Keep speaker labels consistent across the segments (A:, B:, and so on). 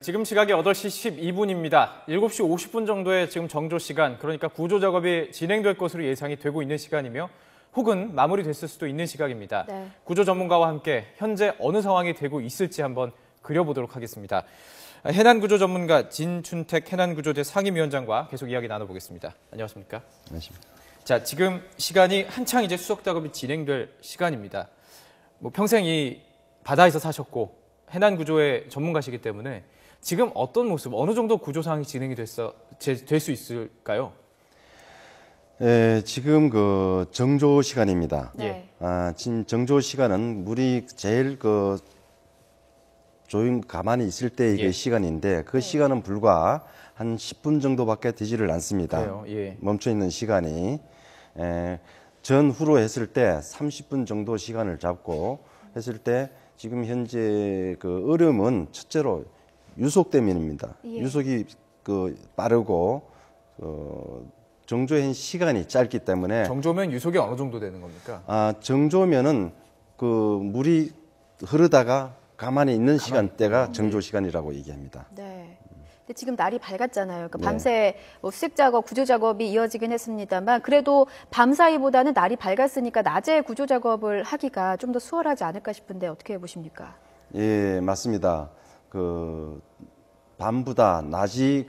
A: 지금 시각이 8시 12분입니다. 7시 50분 정도의 지금 정조 시간, 그러니까 구조 작업이 진행될 것으로 예상이 되고 있는 시간이며 혹은 마무리됐을 수도 있는 시각입니다.
B: 네.
A: 구조 전문가와 함께 현재 어느 상황이 되고 있을지 한번 그려보도록 하겠습니다. 해난구조 전문가 진춘택 해난구조대 상임위원장과 계속 이야기 나눠보겠습니다. 안녕하십니까?
C: 안녕하십니까?
A: 자, 지금 시간이 한창 이제 수석 작업이 진행될 시간입니다. 평생 이 바다에서 사셨고 해난구조의 전문가시기 때문에 지금 어떤 모습, 어느 정도 구조 상황이 진행이 될 수 있을까요?
C: 지금 그 정조 시간입니다.
B: 네.
C: 지금 정조 시간은 물이 제일 조용 가만히 있을 때 이게 시간인데 그 시간은 불과 한 10분 정도밖에 되지를 않습니다.
A: 그래요? 예.
C: 멈춰 있는 시간이 전후로 했을 때 30분 정도 시간을 잡고 했을 때 지금 현재 그 어려움은 첫째로 유속 때문입니다.
B: 예.
C: 유속이 빠르고 정조한 시간이 짧기 때문에
A: 정조면 유속이 어느 정도 되는 겁니까?
C: 정조면은 물이 흐르다가 가만히 있는 시간대가 정조 시간이라고 얘기합니다.
B: 네. 근데 지금 날이 밝았잖아요. 그러니까
C: 네.
B: 밤새 수색 작업, 구조 작업이 이어지긴 했습니다만 그래도 밤사이보다는 날이 밝았으니까 낮에 구조 작업을 하기가 좀 더 수월하지 않을까 싶은데 어떻게 보십니까?
C: 예, 맞습니다. 밤보다 낮이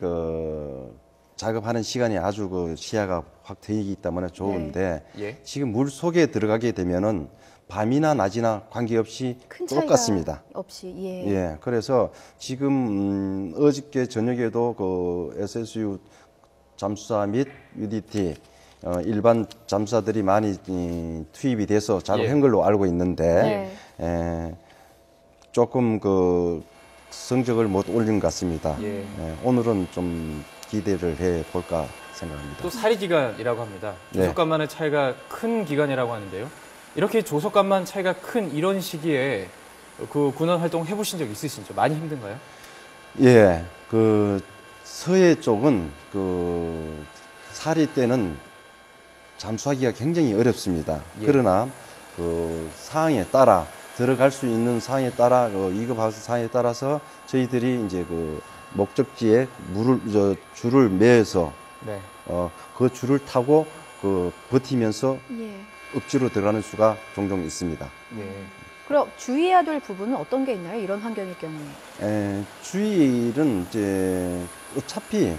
C: 작업하는 시간이 아주 시야가 확 트이기 때문에 좋은데
A: 예.
C: 지금 물 속에 들어가게 되면은 밤이나 낮이나 관계없이
B: 큰 차이가
C: 똑같습니다.
B: 없이
C: 예, 그래서 지금 어저께 저녁에도 SSU 잠수사 및 UDT 일반 잠수사들이 많이 투입이 돼서 작업한 걸로 알고 있는데 조금 성적을 못 올린 것 같습니다. 오늘은 좀 기대를 해 볼까 생각합니다.
A: 또 사리 기간이라고 합니다.
C: 네.
A: 조속간만의 차이가 큰 기간이라고 하는데요. 이렇게 조속간만 차이가 큰 이런 시기에 군원 활동 해보신 적 있으신죠? 많이 힘든가요?
C: 예, 서해 쪽은 사리 때는 잠수하기가 굉장히 어렵습니다. 그러나 상황에 따라 들어갈 수 있는 상황에 따라 위급하우스 상황에 따라서 저희들이 이제 목적지에 줄을 매어서 그 줄을 타고 버티면서 억지로 들어가는 수가 종종 있습니다.
B: 그럼 주의해야 될 부분은 어떤 게 있나요? 이런 환경일 경우에?
C: 주의는 이제 어차피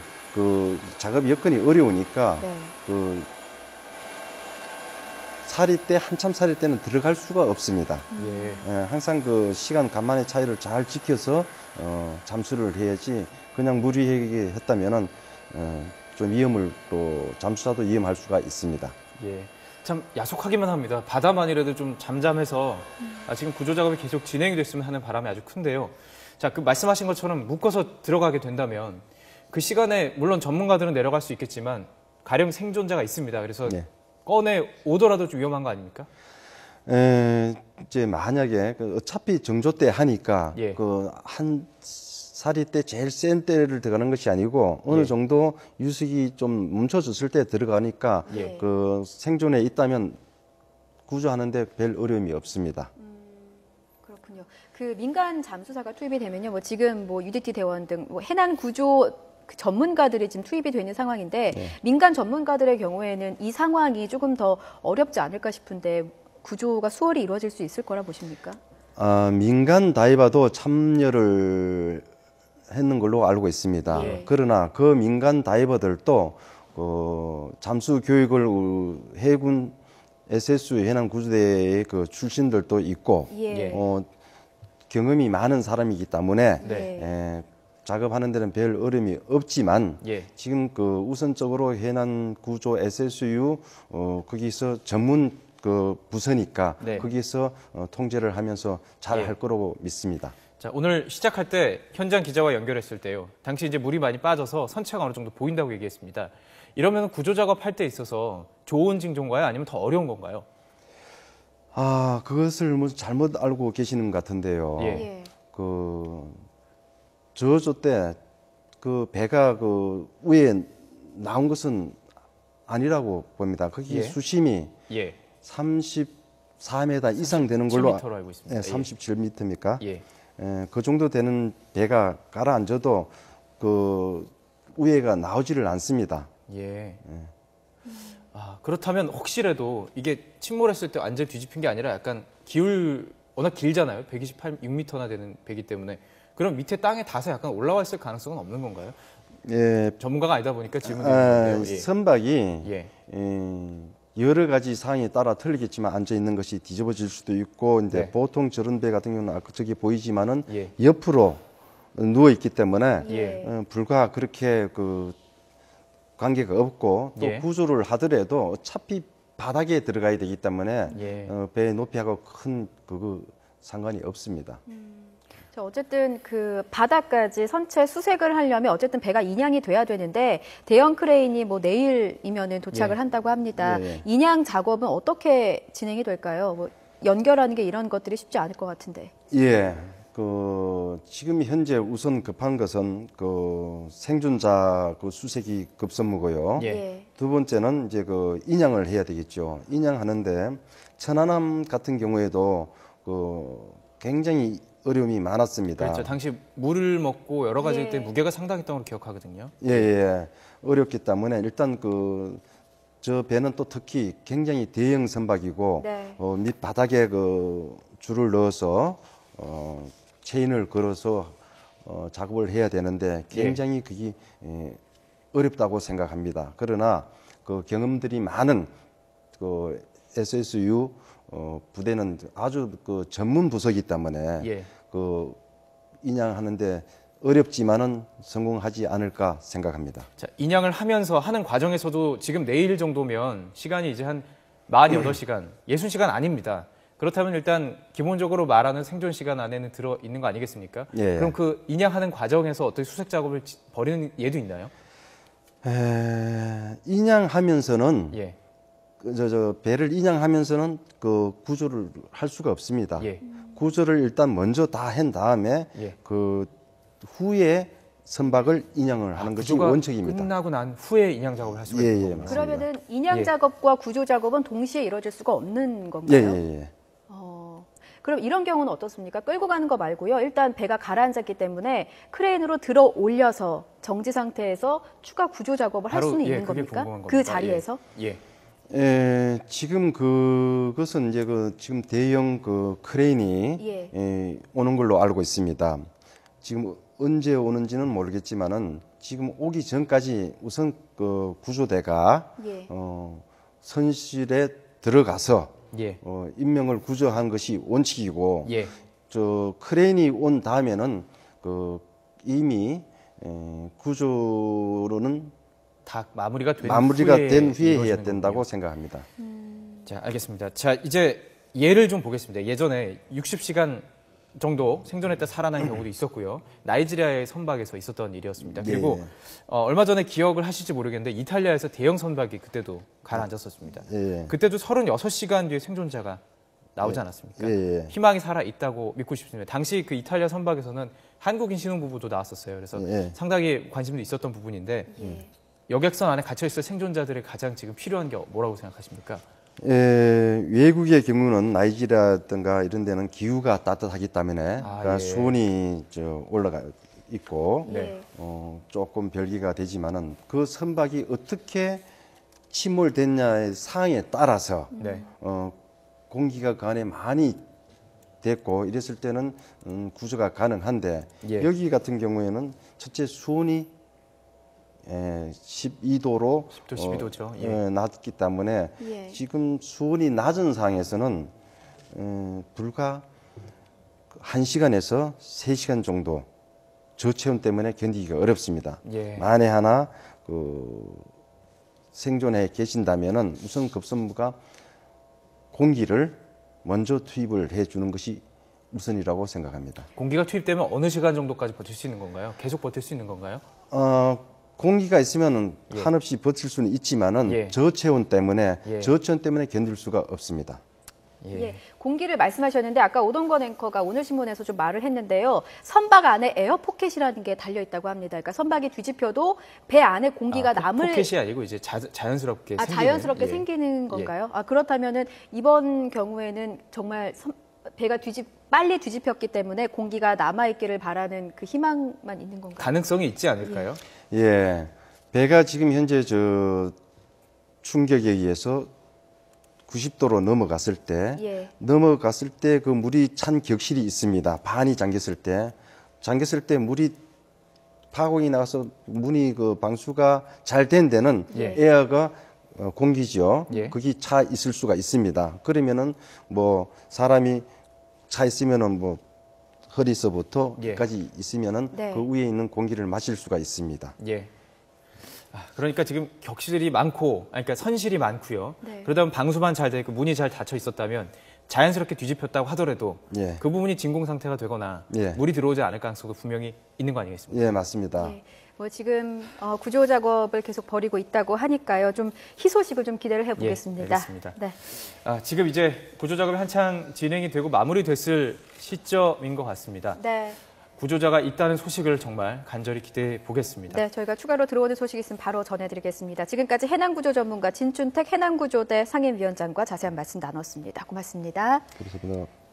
C: 작업 여건이 어려우니까 한참 사리 때는 들어갈 수가 없습니다. 항상 시간 간만의 차이를 잘 지켜서 잠수를 해야지 그냥 무리하게 했다면은 좀 위험을 또 잠수사도 위험할 수가 있습니다.
A: 예. 참 야속하기만 합니다. 바다만이라도 좀 잠잠해서 지금 구조 작업이 계속 진행이 됐으면 하는 바람이 아주 큰데요. 자, 말씀하신 것처럼 묶어서 들어가게 된다면 그 시간에 물론 전문가들은 내려갈 수 있겠지만 가령 생존자가 있습니다. 그래서 꺼내 오더라도 좀 위험한 거 아닙니까?
C: 이제 만약에 어차피 정조 때 하니까 한 사리 때 제일 센 때를 들어가는 것이 아니고 어느 정도 유속이 좀 멈춰졌을 때 들어가니까 생존에 있다면 구조하는데 별 어려움이 없습니다.
B: 그렇군요. 민간 잠수사가 투입이 되면요, 지금 UDT 대원 등 해난 구조 전문가들이 지금 투입이 되는 상황인데 민간 전문가들의 경우에는 이 상황이 조금 더 어렵지 않을까 싶은데 구조가 수월히 이루어질 수 있을 거라 보십니까?
C: 민간 다이버도 참여를 했는 걸로 알고 있습니다. 그러나 그 민간 다이버들도 잠수 교육을 해군 SSU 해난구조대의 출신들도 있고 경험이 많은 사람이기 때문에 작업하는 데는 별 어려움이 없지만 지금 우선적으로 해난구조 SSU 거기서 전문 부서니까 거기서 통제를 하면서 잘 할 거라고 믿습니다.
A: 자, 오늘 시작할 때 현장 기자와 연결했을 때요. 당시 이제 물이 많이 빠져서 선체가 어느 정도 보인다고 얘기했습니다. 이러면 구조 작업할 때 있어서 좋은 징조인가요? 아니면 더 어려운 건가요?
C: 그것을 잘못 알고 계시는 것 같은데요. 저조 때 배가 위에 나온 것은 아니라고 봅니다. 거기 수심이 34m 이상 되는 걸로
A: 37m로 알고 있습니다.
C: 37m입니까? 그 정도 되는 배가 가라앉아도 그 우회가 나오지를 않습니다.
A: 예. 아, 그렇다면 혹시라도 이게 침몰했을 때 완전히 뒤집힌 게 아니라 약간 워낙 길잖아요. 128.6m나 되는 배기 때문에. 그럼 밑에 땅에 닿아서 약간 올라와 있을 가능성은 없는 건가요?
C: 예,
A: 전문가가 아니다 보니까 질문드리는데요. 예.
C: 선박이
A: 예.
C: 여러 가지 상황에 따라 틀리겠지만 앉아 있는 것이 뒤집어질 수도 있고, 이제
A: 네.
C: 보통 저런 배 같은 경우는 아까 저기 보이지만은
A: 예.
C: 옆으로 누워 있기 때문에
B: 예.
C: 불과 그렇게 그 관계가 없고 또
A: 예.
C: 구조를 하더라도 어차피 바닥에 들어가야 되기 때문에
A: 예.
C: 배의 높이하고 큰 상관이 없습니다.
B: 자, 어쨌든 그 바닥까지 선체 수색을 하려면 어쨌든 배가 인양이 돼야 되는데 대형 크레인이 뭐 내일이면은 도착을
A: 예.
B: 한다고 합니다.
C: 예.
B: 인양 작업은 어떻게 진행이 될까요? 뭐 연결하는 게 이런 것들이 쉽지 않을 것 같은데.
C: 예. 지금 현재 우선 급한 것은 생존자 수색이 급선무고요.
A: 예.
C: 두 번째는 이제 인양을 해야 되겠죠. 인양하는데 천안함 같은 경우에도 굉장히 어려움이 많았습니다.
A: 그렇죠. 당시 물을 먹고 여러 가지
B: 예.
A: 때 무게가 상당했던 걸로 기억하거든요.
C: 예. 어렵기 때문에 일단 저 배는 또 특히 굉장히 대형 선박이고
B: 네.
C: 밑바닥에 줄을 넣어서 체인을 걸어서 작업을 해야 되는데 굉장히 그게 어렵다고 생각합니다. 그러나 경험들이 많은 SSU 부대는 아주 전문 부서이기 때문에
A: 예.
C: 인양하는데 어렵지만은 성공하지 않을까 생각합니다.
A: 자, 인양을 하는 과정에서도 지금 내일 정도면 시간이 이제 한 48시간, 60시간 아닙니다. 그렇다면 일단 기본적으로 말하는 생존 시간 안에는 들어 있는 거 아니겠습니까?
C: 예.
A: 그럼 그 인양하는 과정에서 어떻게 수색 작업을 벌이는 예도 있나요?
C: 인양하면서는
A: 예.
C: 배를 인양하면서는 구조를 할 수가 없습니다.
A: 예.
C: 구조를 일단 먼저 다 한 다음에
A: 예.
C: 후에 선박을 인양을 하는 것이
A: 구조가
C: 원칙입니다.
A: 끝나고 난 후에 인양 작업을 할 수가 있는 거군요.
C: 맞습니다.
B: 그러면은 인양
A: 예.
B: 작업과 구조 작업은 동시에 이루어질 수가 없는
C: 예,
B: 건가요?
C: 예.
B: 그럼 이런 경우는 어떻습니까? 끌고 가는 거 말고요. 일단 배가 가라앉았기 때문에 크레인으로 들어 올려서 정지 상태에서 추가 구조 작업을 할 수는 있는
A: 그게
B: 겁니까?
A: 궁금한
B: 그
A: 겁니다.
B: 자리에서?
A: 예.
C: 지금 그것은 이제 지금 대형 크레인이 오는 걸로 알고 있습니다. 지금 언제 오는지는 모르겠지만은 지금 오기 전까지 우선 구조대가
B: 예.
C: 선실에 들어가서
A: 예.
C: 인명을 구조한 것이 원칙이고
A: 예.
C: 크레인이 온 다음에는 이미 구조로는
A: 다 마무리가 된
C: 된 후에 해야
A: 이루어지는
C: 된다고
A: 거군요.
C: 생각합니다.
A: 자, 알겠습니다. 자, 이제 예를 좀 보겠습니다. 예전에 60시간 정도 생존했다 살아난 경우도 있었고요. 나이지리아의 선박에서 있었던 일이었습니다. 그리고
C: 예.
A: 얼마 전에 기억을 하실지 모르겠는데 이탈리아에서 대형 선박이 그때도 가라앉았었습니다.
C: 예.
A: 그때도 36시간 뒤에 생존자가 나오지 않았습니까?
C: 예.
A: 희망이 살아 있다고 믿고 싶습니다. 당시 그 이탈리아 선박에서는 한국인 신혼부부도 나왔었어요. 그래서
C: 예.
A: 상당히 관심도 있었던 부분인데 여객선 안에 갇혀있을 생존자들의 가장 지금 필요한 게 뭐라고 생각하십니까?
C: 외국의 경우는 나이지리아든가 이런 데는 기후가 따뜻하기 때문에
A: 예.
C: 수온이 올라가 있고
A: 네.
C: 조금 별개가 되지만은 그 선박이 어떻게 침몰됐냐의 상황에 따라서
A: 네.
C: 공기가 그 안에 많이 됐고 이랬을 때는 구조가 가능한데
A: 예.
C: 여기 같은 경우에는 첫째 수온이 12도로
A: 10도, 12도죠.
C: 낮기 때문에
B: 예.
C: 지금 수온이 낮은 상황에서는 불과 1시간에서 3시간 정도 저체온 때문에 견디기가 어렵습니다.
A: 예.
C: 만에 하나 생존해 계신다면은 우선 급선무가 공기를 먼저 투입을 해주는 것이 우선이라고 생각합니다.
A: 공기가 투입되면 어느 시간 정도까지 버틸 수 있는 건가요? 계속 버틸 수 있는 건가요?
C: 공기가 있으면은 한없이 버틸 수는 있지만은
A: 예.
C: 저체온 때문에
A: 예.
C: 견딜 수가 없습니다.
B: 예. 공기를 말씀하셨는데 아까 오동건 앵커가 오늘 신문에서 좀 말을 했는데요. 선박 안에 에어포켓이라는 게 달려 있다고 합니다. 그러니까 선박이 뒤집혀도 배 안에 공기가 남을
A: 포켓이 아니고 이제 자연스럽게 생기는.
B: 자연스럽게
A: 예.
B: 생기는 건가요? 그렇다면은 이번 경우에는 정말 배가 빨리 뒤집혔기 때문에 공기가 남아있기를 바라는 그 희망만 있는 건가요?
A: 가능성이 있지 않을까요?
C: 예. 배가 지금 현재 충격에 의해서 90도로 넘어갔을 때 그 물이 찬 격실이 있습니다. 반이 잠겼을 때 물이 파공이 나와서 문이 그 방수가 잘 된 데는 에어가 공기죠. 거기 차 있을 수가 있습니다. 그러면은 뭐 사람이 차 있으면은 뭐 허리서부터까지 있으면은 그 위에 있는 공기를 마실 수가 있습니다.
A: 예. 그러니까 지금 격실이 많고, 그러니까 선실이 많고요. 그러다 보면 방수만 잘 되고 문이 잘 닫혀 있었다면 자연스럽게 뒤집혔다고 하더라도 그 부분이 진공 상태가 되거나 물이 들어오지 않을 가능성도 분명히 있는 거 아니겠습니까?
C: 예, 맞습니다.
B: 뭐 지금 구조 작업을 계속 벌이고 있다고 하니까요. 좀 희소식을 좀 기대를 해보겠습니다.
A: 알겠습니다. 지금 이제 구조 작업이 한창 진행이 되고 마무리됐을 시점인 것 같습니다. 구조자가 있다는 소식을 정말 간절히 기대해 보겠습니다. 네,
B: 저희가 추가로 들어오는 소식이 있으면 바로 전해드리겠습니다. 지금까지 해남구조 전문가 진춘택 해남구조대 상임위원장과 자세한 말씀 나눴습니다. 고맙습니다.
C: 감사합니다.